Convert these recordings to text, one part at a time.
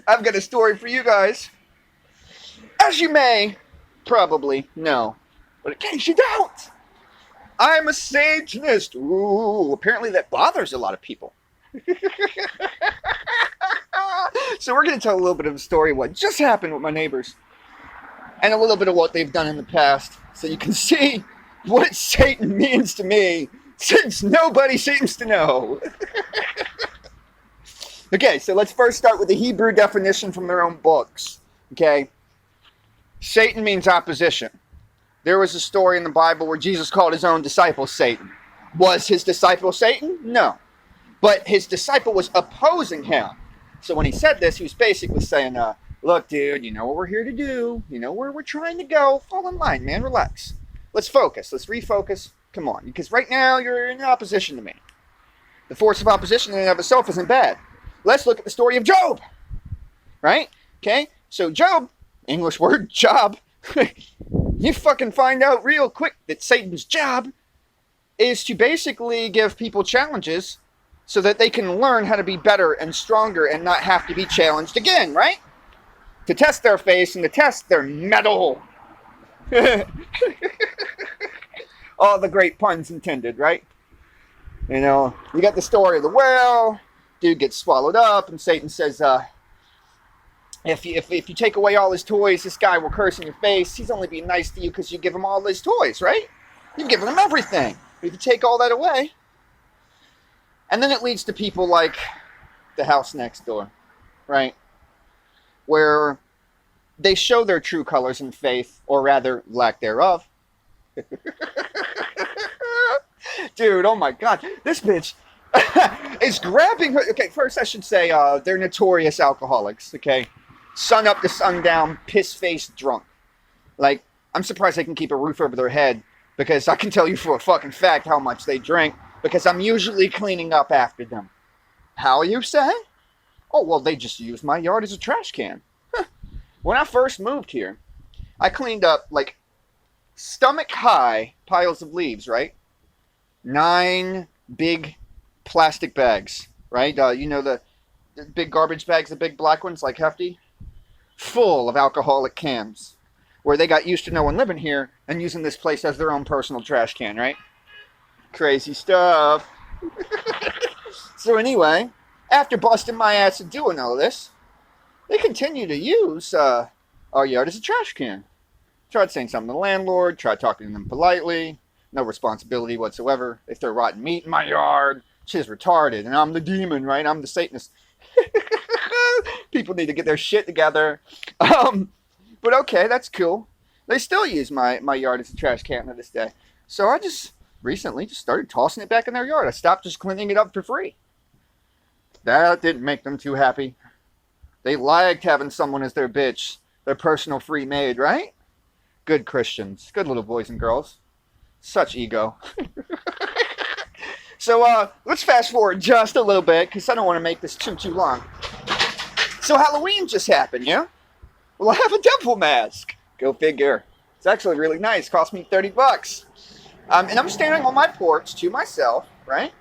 I've got a story for you guys. As you may probably know, but in case you don't, I'm a Satanist. Ooh, apparently that bothers a lot of people. So we're going to tell a little bit of a story of what just happened with my neighbors and a little bit of what they've done in the past so you can see what Satan means to me since nobody seems to know. Okay, so let's first start with the Hebrew definition from their own books. Okay, Satan means opposition. There was a story in the Bible where Jesus called his own disciple Satan. Was his disciple Satan? No. But his disciple was opposing him. So when he said this, he was basically saying, look, dude, you know what we're here to do. You know where we're trying to go. Fall in line, man. Relax. Let's focus. Let's refocus. Come on. Because right now you're in opposition to me. The force of opposition in and of itself isn't bad. Let's look at the story of Job. Right? Okay? So Job, English word, job. You fucking find out real quick that Satan's job is to basically give people challenges so that they can learn how to be better and stronger and not have to be challenged again, right? To test their faith and to test their mettle. All the great puns intended, right? You know, you got the story of the whale. Dude gets swallowed up, and Satan says, if you take away all his toys, this guy will curse in your face. He's only being nice to you because you give him all his toys, right? You've given him everything. But if you take all that away, and then it leads to people like the house next door, right? Where they show their true colors in faith, or rather, lack thereof. Dude, oh my God. This bitch is grabbing her. Okay, first I should say they're notorious alcoholics, okay? Sun up to sundown, piss-faced drunk. Like, I'm surprised they can keep a roof over their head, because I can tell you for a fucking fact how much they drink, because I'm usually cleaning up after them. How, you say? Oh, well, they just use my yard as a trash can. When I first moved here, I cleaned up, like, stomach-high piles of leaves, right? 9 big plastic bags, right? You know the big garbage bags, the big black ones, like Hefty? Full of alcoholic cans, where they got used to no one living here and using this place as their own personal trash can, right? Crazy stuff. So anyway, after busting my ass and doing all this, they continue to use our yard as a trash can. Tried saying something to the landlord, tried talking to them politely, no responsibility whatsoever. They throw rotten meat in my yard. She's retarded, and I'm the demon, right? I'm the Satanist. People need to get their shit together. But okay, that's cool. They still use my yard as a trash can to this day. So I just recently just started tossing it back in their yard. I stopped just cleaning it up for free. That didn't make them too happy. They liked having someone as their bitch, their personal free maid, right? Good Christians. Good little boys and girls. Such ego. So let's fast forward just a little bit, because I don't want to make this too long. So Halloween just happened, yeah? Well, I have a devil mask. Go figure. It's actually really nice. Cost me $30. And I'm standing on my porch to myself, right?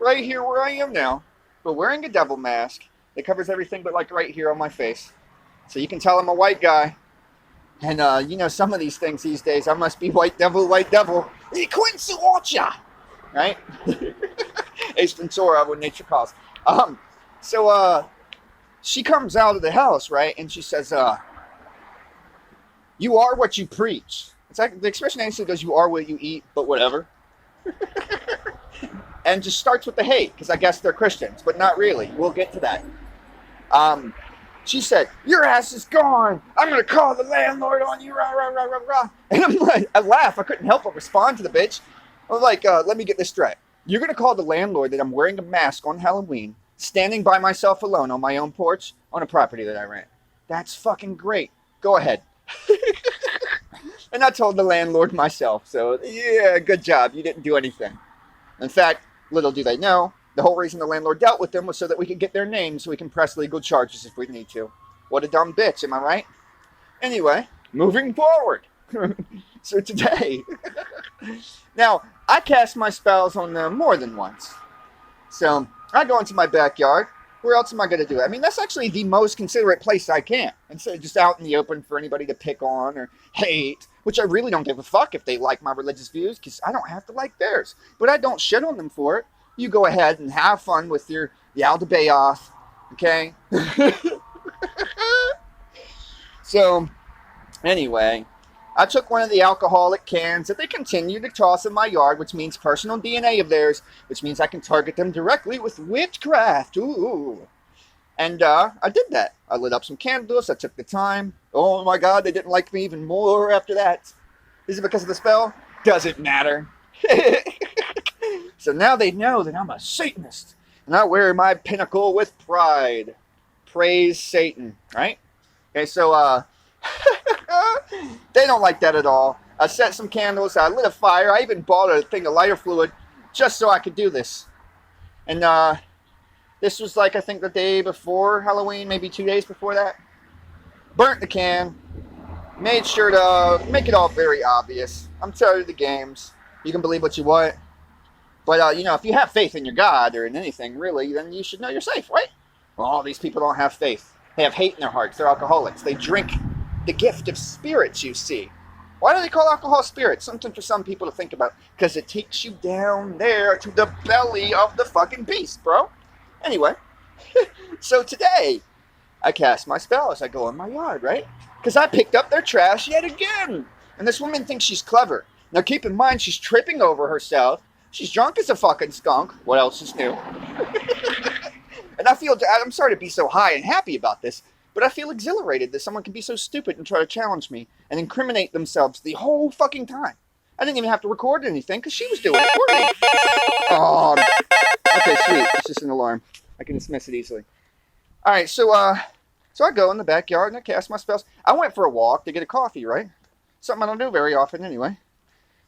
Right here where I am now. But wearing a devil mask that covers everything but like right here on my face. So you can tell I'm a white guy. And you know, some of these things these days, I must be white devil, white devil. Quincy Watcha! Right? Ace Ventura, when nature calls. So she comes out of the house, right? And she says, you are what you preach. It's like the expression actually goes, you are what you eat, but whatever. And just starts with the hate, because I guess they're Christians, but not really. We'll get to that. She said, your ass is gone. I'm going to call the landlord on you. Rah, rah, rah, rah, rah. And I'm like, I laugh. I couldn't help but respond to the bitch. I was like, let me get this straight. You're going to call the landlord that I'm wearing a mask on Halloween, standing by myself alone on my own porch on a property that I rent. That's fucking great. Go ahead. And I told the landlord myself. So, yeah, good job. You didn't do anything. In fact, little do they know, the whole reason the landlord dealt with them was so that we could get their names so we can press legal charges if we need to. What a dumb bitch, am I right? Anyway, moving forward. So today, now, I cast my spells on them more than once. So I go into my backyard. Where else am I going to do it? I mean, that's actually the most considerate place I can. Instead of just out in the open for anybody to pick on or hate, which I really don't give a fuck if they like my religious views, because I don't have to like theirs. But I don't shit on them for it. You go ahead and have fun with your Yaldabaoth, okay? So, anyway, I took one of the alcoholic cans that they continue to toss in my yard, which means personal DNA of theirs, which means I can target them directly with witchcraft. Ooh. And I did that. I lit up some candles. I took the time. Oh my God, they didn't like me even more after that. Is it because of the spell? Doesn't matter. So now they know that I'm a Satanist. And I wear my pinnacle with pride. Praise Satan, right? Okay, so they don't like that at all. I set some candles. I lit a fire. I even bought a thing of lighter fluid just so I could do this. And this was like, I think, the day before Halloween, maybe 2 days before that. Burnt the can. Made sure to make it all very obvious. I'm tired of the games. You can believe what you want. But, you know, if you have faith in your God or in anything, really, then you should know you're safe, right? Well, all these people don't have faith. They have hate in their hearts. They're alcoholics. They drink the gift of spirits, you see. Why do they call alcohol spirits? Something for some people to think about. Because it takes you down there to the belly of the fucking beast, bro. Anyway, so today, I cast my spell as I go in my yard, right? Because I picked up their trash yet again. And this woman thinks she's clever. Now keep in mind, she's tripping over herself. She's drunk as a fucking skunk. What else is new? And I'm sorry to be so high and happy about this, but I feel exhilarated that someone can be so stupid and try to challenge me and incriminate themselves the whole fucking time. I didn't even have to record anything because she was doing it for me. Oh, okay, sweet. It's just an alarm. I can dismiss it easily. All right, so I go in the backyard and I cast my spells. I went for a walk to get a coffee, right? Something I don't do very often anyway.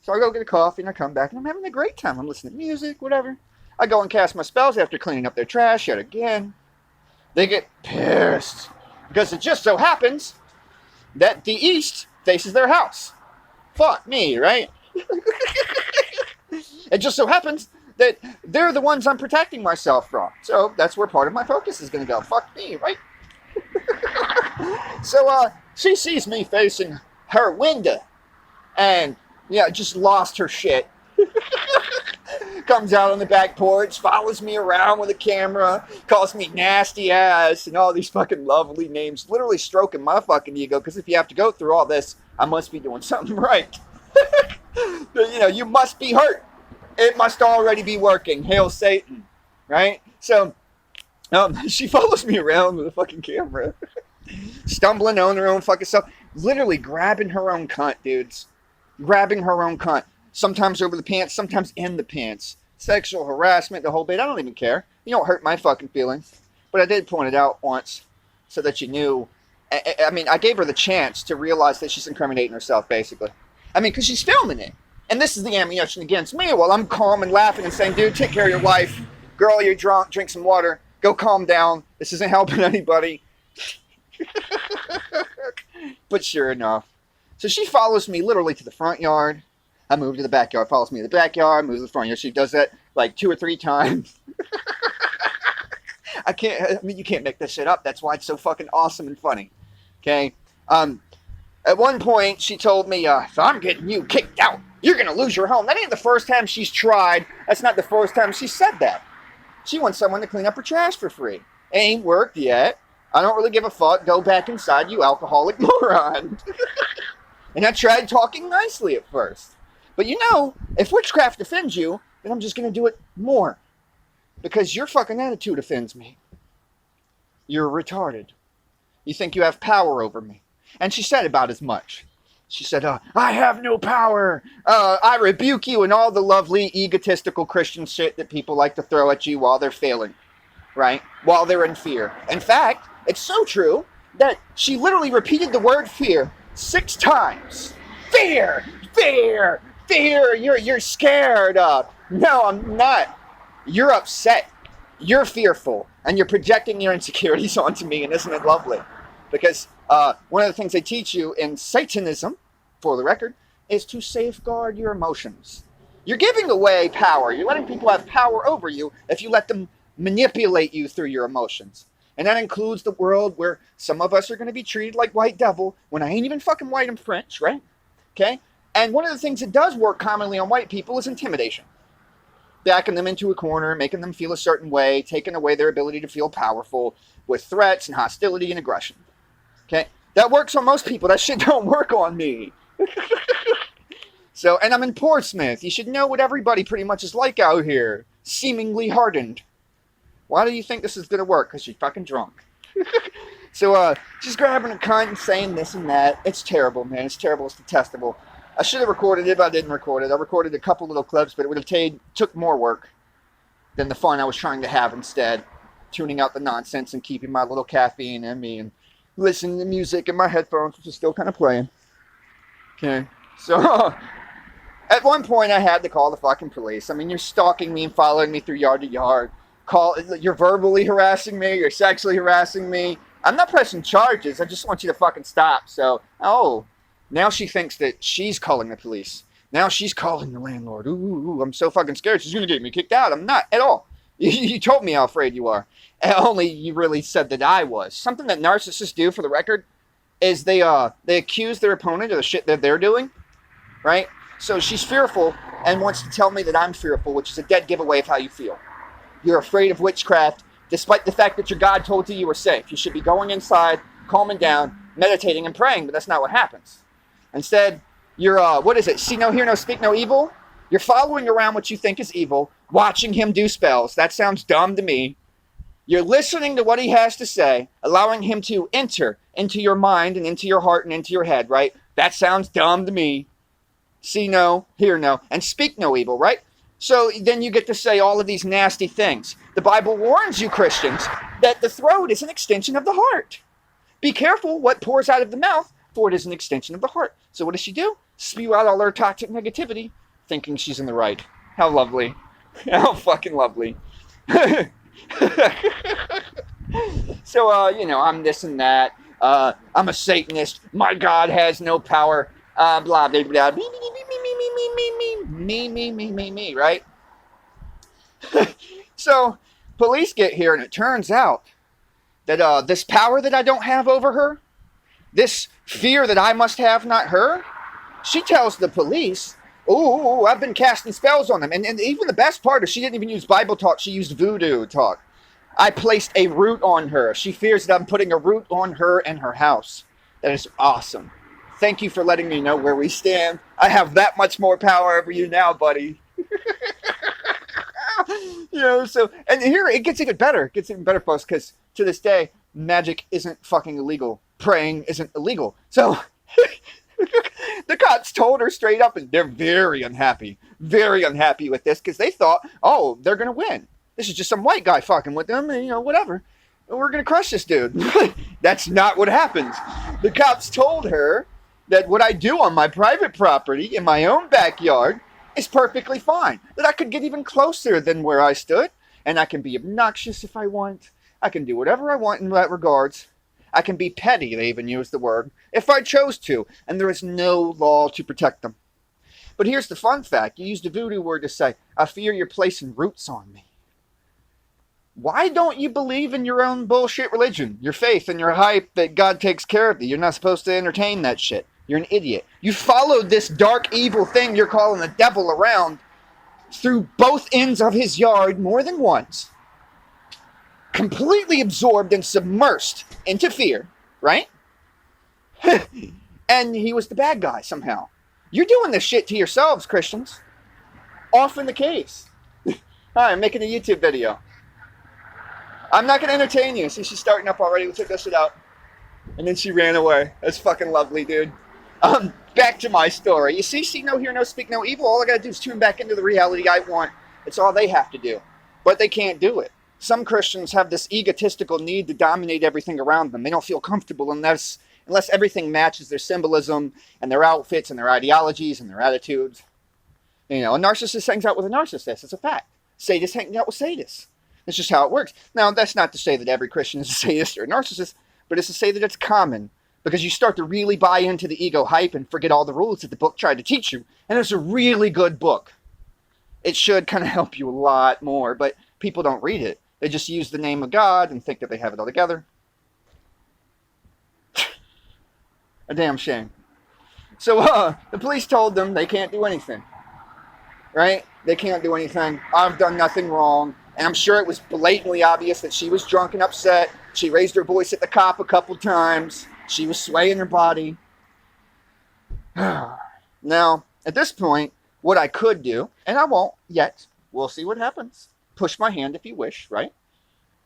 So I go get a coffee and I come back and I'm having a great time. I'm listening to music, whatever. I go and cast my spells after cleaning up their trash yet again. They get pissed because it just so happens that the east faces their house. Fuck me, right? It just so happens that they're the ones I'm protecting myself from. So that's where part of my focus is going to go. Fuck me, right? So she sees me facing her window and, yeah, just lost her shit. Comes out on the back porch, follows me around with a camera, calls me nasty ass, and all these fucking lovely names, literally stroking my fucking ego, because if you have to go through all this, I must be doing something right. You know, you must be hurt. It must already be working. Hail Satan. Right? So, she follows me around with a fucking camera, stumbling on her own fucking self, literally grabbing her own cunt, dudes. Grabbing her own cunt. Sometimes over the pants, sometimes in the pants. Sexual harassment, the whole bit. I don't even care. You don't hurt my fucking feelings. But I did point it out once so that you knew. I mean, I gave her the chance to realize that she's incriminating herself, basically. I mean, because she's filming it. And this is the ammunition against me. While I'm calm and laughing and saying, dude, take care of your wife. Girl, you're drunk. Drink some water. Go calm down. This isn't helping anybody. But sure enough. So she follows me literally to the front yard. I move to the backyard, follows me to the backyard, moves to the front yard. She does that like 2 or 3 times. I mean, you can't make this shit up. That's why it's so fucking awesome and funny. Okay? At one point, she told me, if I'm getting you kicked out, you're going to lose your home. That ain't the first time she's tried. That's not the first time she said that. She wants someone to clean up her trash for free. Ain't worked yet. I don't really give a fuck. Go back inside, you alcoholic moron. And I tried talking nicely at first. But you know, if witchcraft offends you, then I'm just going to do it more. Because your fucking attitude offends me. You're retarded. You think you have power over me. And she said about as much. She said, I have no power. I rebuke you and all the lovely egotistical Christian shit that people like to throw at you while they're failing. Right? While they're in fear. In fact, it's so true that she literally repeated the word fear 6 times. Fear! Fear! Fear! You're scared. No, I'm not. You're upset. You're fearful. And you're projecting your insecurities onto me, and isn't it lovely? Because one of the things they teach you in Satanism, for the record, is to safeguard your emotions. You're giving away power. You're letting people have power over you if you let them manipulate you through your emotions. And that includes the world where some of us are going to be treated like white devil when I ain't even fucking white, I'm French, right? Okay? And one of the things that does work commonly on white people is intimidation. Backing them into a corner, making them feel a certain way, taking away their ability to feel powerful with threats and hostility and aggression. Okay? That works on most people. That shit don't work on me. So, and I'm in Portsmouth. You should know what everybody pretty much is like out here. Seemingly hardened. Why do you think this is going to work? Because you're fucking drunk. So, just grabbing a cunt and saying this and that. It's terrible, man. It's terrible. It's detestable. I should have recorded it, but I didn't record it. I recorded a couple little clips, but it would have took more work than the fun I was trying to have instead. Tuning out the nonsense and keeping my little caffeine in me and listening to music in my headphones, which is still kind of playing. Okay. So, at one point I had to call the fucking police. I mean, you're stalking me and following me through yard to yard. You're verbally harassing me. You're sexually harassing me. I'm not pressing charges. I just want you to fucking stop. So, now she thinks that she's calling the police. Now she's calling the landlord. Ooh, I'm so fucking scared. She's going to get me kicked out. I'm not at all. You told me how afraid you are. Only you really said that I was. Something that narcissists do, for the record, is they accuse their opponent of the shit that they're doing. Right? So she's fearful and wants to tell me that I'm fearful, which is a dead giveaway of how you feel. You're afraid of witchcraft, despite the fact that your God told you were safe. You should be going inside, calming down, meditating, and praying, but that's not what happens. Instead, you're, see no, hear no, speak no evil? You're following around what you think is evil, watching him do spells. That sounds dumb to me. You're listening to what he has to say, allowing him to enter into your mind and into your heart and into your head, right? That sounds dumb to me. See no, hear no, and speak no evil, right? So then you get to say all of these nasty things. The Bible warns you, Christians, that the throat is an extension of the heart. Be careful what pours out of the mouth, for it is an extension of the heart. So what does she do? Spew out all her toxic negativity, thinking she's in the right. How lovely. How fucking lovely. So, I'm this and that. I'm a Satanist. My God has no power. Blah, blah, blah. Me, right? So, police get here, and it turns out that this power that I don't have over her, this fear that I must have, not her, she tells the police, I've been casting spells on them. And even the best part is she didn't even use Bible talk, she used voodoo talk. I placed a root on her. She fears that I'm putting a root on her and her house. That is awesome. Thank you for letting me know where we stand. I have that much more power over you now, buddy. And here it gets even better. It gets even better, folks, because to this day, magic isn't fucking illegal. Praying isn't illegal. So, the cops told her straight up, and they're very unhappy with this, because they thought, they're going to win. This is just some white guy fucking with them, and, whatever. We're going to crush this dude. That's not what happened. The cops told her that what I do on my private property in my own backyard is perfectly fine. That I could get even closer than where I stood, and I can be obnoxious if I want. I can do whatever I want in that regards. I can be petty, they even use the word, if I chose to, and there is no law to protect them. But here's the fun fact. You used a voodoo word to say, I fear you're placing roots on me. Why don't you believe in your own bullshit religion, your faith, and your hype that God takes care of you? You're not supposed to entertain that shit. You're an idiot. You followed this dark, evil thing you're calling the devil around through both ends of his yard more than once. Completely absorbed and submersed into fear, right? And he was the bad guy somehow. You're doing this shit to yourselves, Christians. Often the case. Hi, I'm making a YouTube video. I'm not going to entertain you. See, she's starting up already. We took this shit out. And then she ran away. That's fucking lovely, dude. Back to my story. You see no, hear no, speak no evil. All I got to do is tune back into the reality I want. It's all they have to do. But they can't do it. Some Christians have this egotistical need to dominate everything around them. They don't feel comfortable unless everything matches their symbolism and their outfits and their ideologies and their attitudes. A narcissist hangs out with a narcissist. It's a fact. Sadists hang out with sadists. That's just how it works. Now, that's not to say that every Christian is a sadist or a narcissist, but it's to say that it's common. Because you start to really buy into the ego hype and forget all the rules that the book tried to teach you. And it's a really good book. It should kind of help you a lot more, but people don't read it. They just use the name of God and think that they have it all together. A damn shame. So the police told them they can't do anything. Right? They can't do anything. I've done nothing wrong. And I'm sure it was blatantly obvious that she was drunk and upset. She raised her voice at the cop a couple times. She was swaying her body. Now, at this point, what I could do, and I won't yet, we'll see what happens. Push my hand if you wish, right?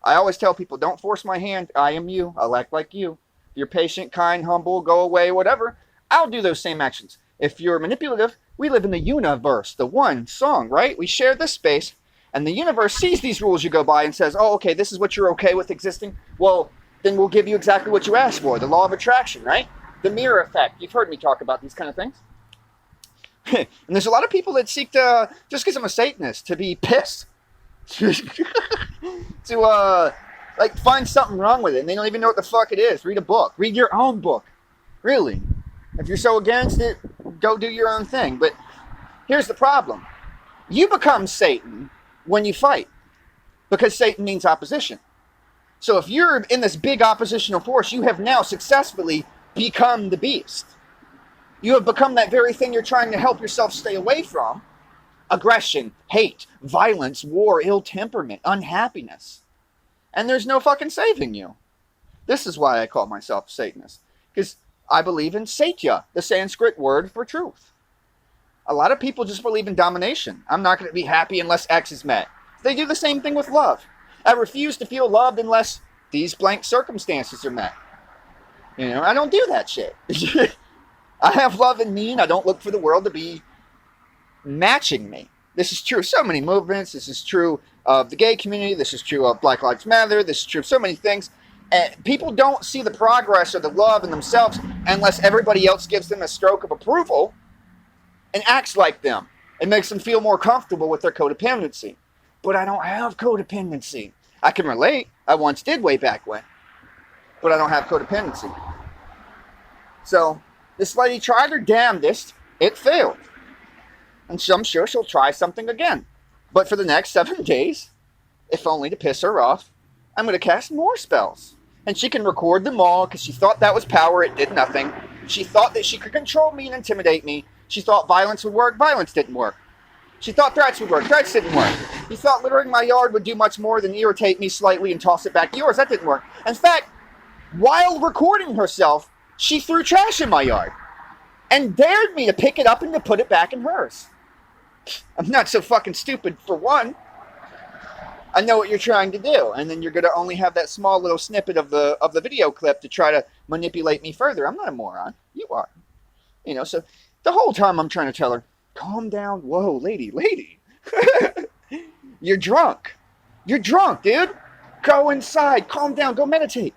I always tell people, don't force my hand. I am you. I'll act like you. If you're patient, kind, humble, go away, whatever, I'll do those same actions. If you're manipulative, we live in the universe, the one song, right? We share this space, and the universe sees these rules you go by and says, oh, okay, this is what you're okay with existing. Well, then we'll give you exactly what you asked for, the law of attraction, right? The mirror effect. You've heard me talk about these kind of things. And there's a lot of people that seek to, just because I'm a Satanist, to be pissed. To, like, find something wrong with it, and they don't even know what the fuck it is. Read a book. Read your own book. Really. If you're so against it, go do your own thing. But here's the problem. You become Satan when you fight. Because Satan means opposition. So if you're in this big oppositional force, you have now successfully become the beast. You have become that very thing you're trying to help yourself stay away from. Aggression, hate, violence, war, ill temperament, unhappiness. And there's no fucking saving you. This is why I call myself a Satanist. Because I believe in Satya, the Sanskrit word for truth. A lot of people just believe in domination. I'm not going to be happy unless X is met. They do the same thing with love. I refuse to feel loved unless these blank circumstances are met. You know, I don't do that shit. I have love in me, and I don't look for the world to be matching me. This is true of so many movements. This is true of the gay community. This is true of Black Lives Matter. This is true of so many things. And people don't see the progress or the love in themselves unless everybody else gives them a stroke of approval and acts like them. It makes them feel more comfortable with their codependency. But I don't have codependency. I can relate. I once did way back when. But I don't have codependency. So, this lady tried her damnedest. It failed. And so I'm sure she'll try something again. But for the next 7 days, if only to piss her off, I'm going to cast more spells. And she can record them all because she thought that was power. It did nothing. She thought that she could control me and intimidate me. She thought violence would work. Violence didn't work. She thought threats would work. Threats didn't work. He thought littering my yard would do much more than irritate me slightly and toss it back to yours. That didn't work. In fact, while recording herself, she threw trash in my yard and dared me to pick it up and to put it back in hers. I'm not so fucking stupid, for one. I know what you're trying to do, and then you're going to only have that small little snippet of the video clip to try to manipulate me further. I'm not a moron. You are. You know, so the whole time I'm trying to tell her, calm down. Whoa, lady. You're drunk. You're drunk, dude. Go inside. Calm down. Go meditate.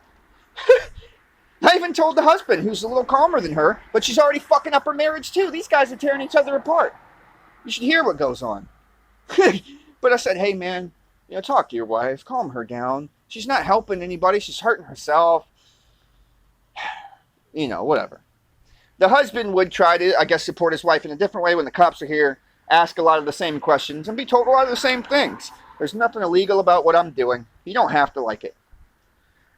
I even told the husband, who's a little calmer than her, but she's already fucking up her marriage too. These guys are tearing each other apart. You should hear what goes on. But I said, hey man, you know, talk to your wife, calm her down. She's not helping anybody, she's hurting herself. You know, whatever. The husband would try to, I guess, support his wife in a different way when the cops are here, ask a lot of the same questions, and be told a lot of the same things. There's nothing illegal about what I'm doing. You don't have to like it.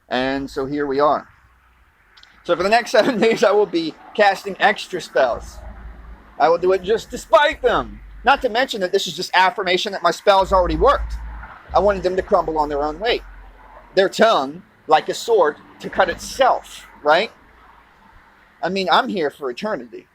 And so here we are. So for the next 7 days, I will be casting extra spells. I will do it just despite them. Not to mention that this is just affirmation that my spells already worked. I wanted them to crumble on their own weight. Their tongue, like a sword, to cut itself, right? I mean, I'm here for eternity.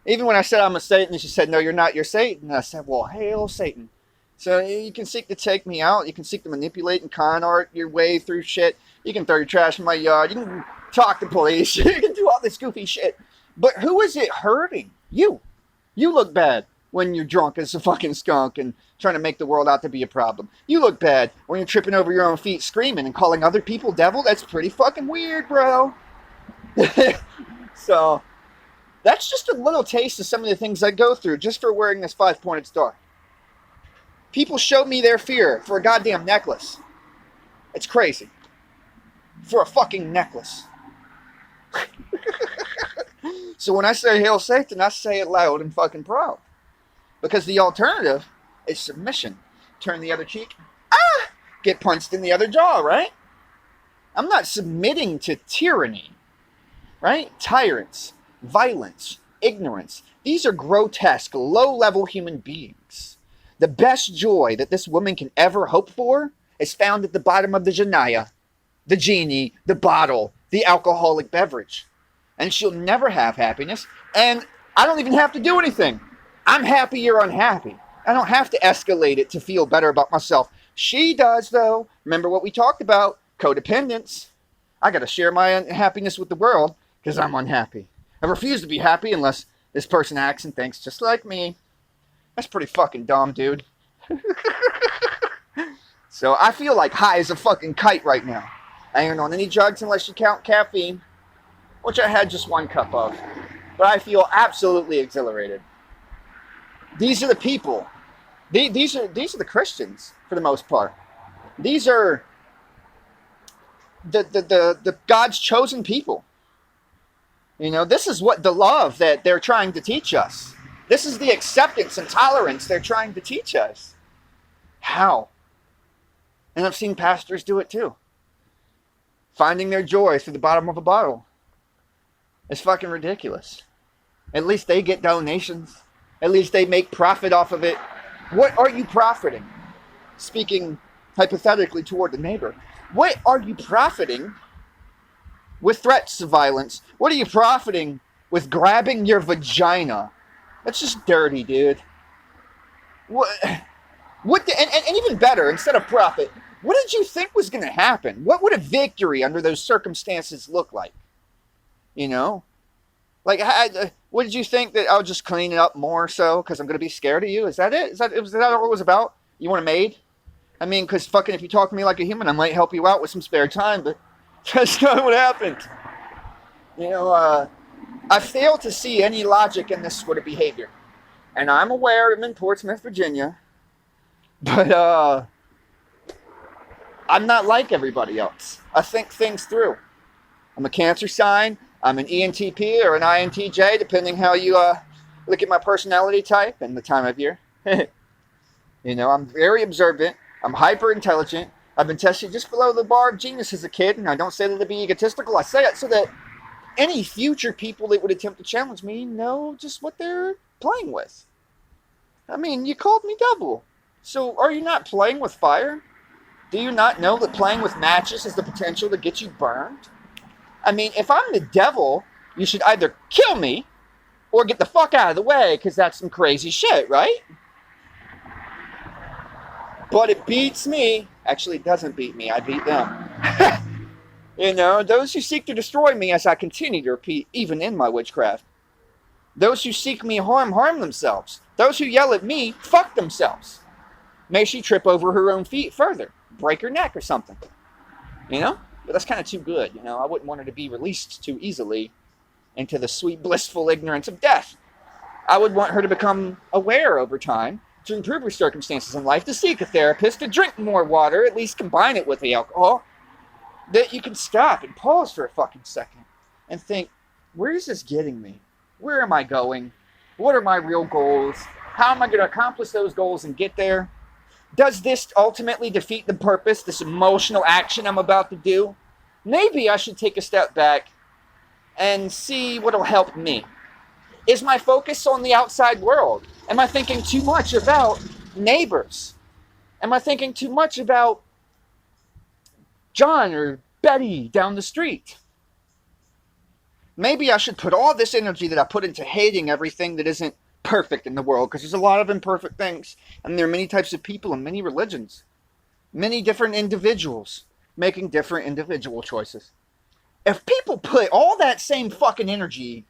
Even when I said I'm a Satanist, she said, no, you're not, you're Satan. And I said, well, hail Satan. So you can seek to take me out. You can seek to manipulate and con art your way through shit. You can throw your trash in my yard. You can talk to police. You can do all this goofy shit. But who is it hurting? You. You look bad when you're drunk as a fucking skunk and trying to make the world out to be a problem. You look bad when you're tripping over your own feet screaming and calling other people devil. That's pretty fucking weird, bro. So, that's just a little taste of some of the things I go through just for wearing this 5-pointed star. People show me their fear for a goddamn necklace. It's crazy. For a fucking necklace. So when I say hail Satan, I say it loud and fucking proud. Because the alternative is submission. Turn the other cheek. get punched in the other jaw, right? I'm not submitting to tyranny, right? Tyrants, violence, ignorance. These are grotesque, low-level human beings. The best joy that this woman can ever hope for is found at the bottom of the janaya, the genie, the bottle, the alcoholic beverage. And she'll never have happiness. And I don't even have to do anything. I'm happy you're unhappy. I don't have to escalate it to feel better about myself. She does, though. Remember what we talked about? Codependence. I got to share my unhappiness with the world because I'm unhappy. I refuse to be happy unless this person acts and thinks just like me. That's pretty fucking dumb, dude. So I feel like high as a fucking kite right now. I ain't on any drugs unless you count caffeine, which I had just 1 cup of. But I feel absolutely exhilarated. These are the people. These are the Christians, for the most part. These are the God's chosen people. You know, this is what the love that they're trying to teach us. This is the acceptance and tolerance they're trying to teach us. How? And I've seen pastors do it too. Finding their joy through the bottom of a bottle. It's fucking ridiculous. At least they get donations. At least they make profit off of it. What are you profiting? Speaking hypothetically toward the neighbor. What are you profiting with threats of violence? What are you profiting with grabbing your vagina? That's just dirty, dude. And even better, instead of profit, what did you think was going to happen? What would a victory under those circumstances look like? You know? Like, what did you think that I'll just clean it up more so because I'm going to be scared of you? Is that it? Is that all it was about? You want a maid? I mean, because fucking if you talk to me like a human, I might help you out with some spare time, but that's not what happened. You know, I fail to see any logic in this sort of behavior. And I'm aware I'm in Portsmouth, Virginia, but I'm not like everybody else. I think things through. I'm a Cancer sign. I'm an ENTP or an INTJ, depending how you look at my personality type and the time of year. You know, I'm very observant. I'm hyper intelligent. I've been tested just below the bar of genius as a kid, and I don't say that to be egotistical. I say it so that any future people that would attempt to challenge me know just what they're playing with. I mean, you called me double. So are you not playing with fire? Do you not know that playing with matches has the potential to get you burned? I mean, if I'm the devil, you should either kill me or get the fuck out of the way, because that's some crazy shit, right? But it beats me. Actually, it doesn't beat me. I beat them. You know, those who seek to destroy me, as I continue to repeat, even in my witchcraft. Those who seek me harm themselves. Those who yell at me, fuck themselves. May she trip over her own feet further. Break her neck or something. You know? But that's kind of too good, you know? I wouldn't want her to be released too easily into the sweet, blissful ignorance of death. I would want her to become aware over time, to improve her circumstances in life, to seek a therapist, to drink more water, at least combine it with the alcohol, that you can stop and pause for a fucking second and think, where is this getting me? Where am I going? What are my real goals? How am I going to accomplish those goals and get there? Does this ultimately defeat the purpose, this emotional action I'm about to do? Maybe I should take a step back and see what'll help me. Is my focus on the outside world? Am I thinking too much about neighbors? Am I thinking too much about John or Betty down the street? Maybe I should put all this energy that I put into hating everything that isn't perfect in the world, because there's a lot of imperfect things, and there are many types of people and many religions, many different individuals making different individual choices. If people put all that same fucking energy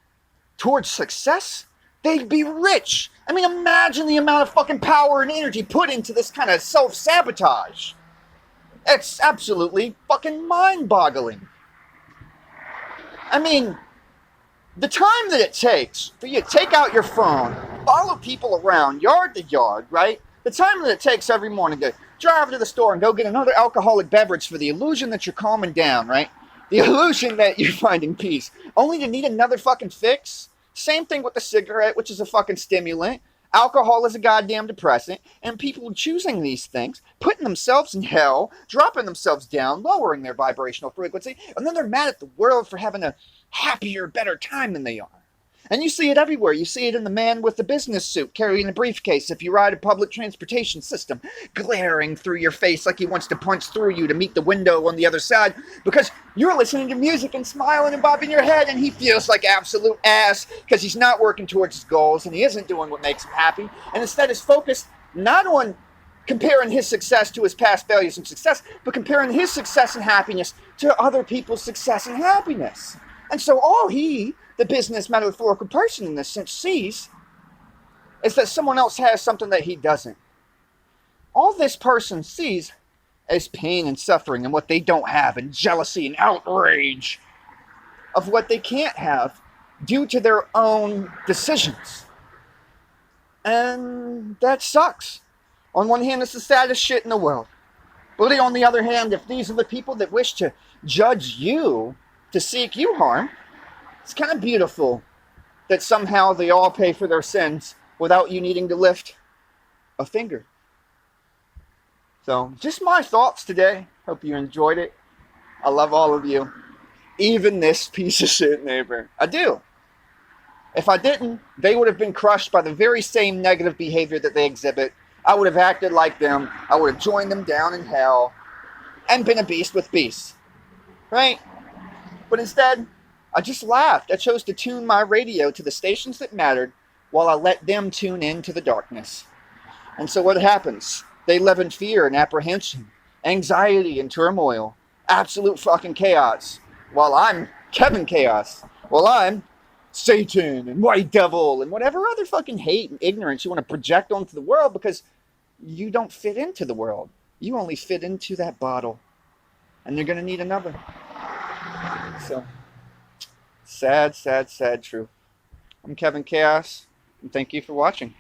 towards success, they'd be rich. I mean, imagine the amount of fucking power and energy put into this kind of self-sabotage. It's absolutely fucking mind-boggling. I mean, the time that it takes for you to take out your phone, follow people around yard to yard, right? The time that it takes every morning to drive to the store and go get another alcoholic beverage for the illusion that you're calming down, right? The illusion that you're finding peace, only to need another fucking fix. Same thing with the cigarette, which is a fucking stimulant. Alcohol is a goddamn depressant, and people choosing these things, putting themselves in hell, dropping themselves down, lowering their vibrational frequency, and then they're mad at the world for having a happier, better time than they are. And you see it everywhere. You see it in the man with the business suit carrying a briefcase if you ride a public transportation system, glaring through your face like he wants to punch through you to meet the window on the other side because you're listening to music and smiling and bobbing your head, and he feels like absolute ass because he's not working towards his goals and he isn't doing what makes him happy, and instead is focused not on comparing his success to his past failures and success, but comparing his success and happiness to other people's success and happiness. And so all he, the business metaphorical person in this sense, sees is that someone else has something that he doesn't. All this person sees is pain and suffering and what they don't have, and jealousy and outrage of what they can't have due to their own decisions. And that sucks. On one hand, it's the saddest shit in the world. But on the other hand, if these are the people that wish to judge you, to seek you harm, it's kind of beautiful that somehow they all pay for their sins without you needing to lift a finger. So, just my thoughts today. Hope you enjoyed it. I love all of you. Even this piece of shit neighbor. I do. If I didn't, they would have been crushed by the very same negative behavior that they exhibit. I would have acted like them. I would have joined them down in hell and been a beast with beasts. Right? But instead, I just laughed. I chose to tune my radio to the stations that mattered while I let them tune into the darkness. And so what happens? They live in fear and apprehension, anxiety and turmoil, absolute fucking chaos. While I'm Kevin Chaos. While I'm Satan and White Devil and whatever other fucking hate and ignorance you want to project onto the world because you don't fit into the world. You only fit into that bottle. And you're going to need another. So, sad, sad, sad truth. I'm Kevin Chaos, and thank you for watching.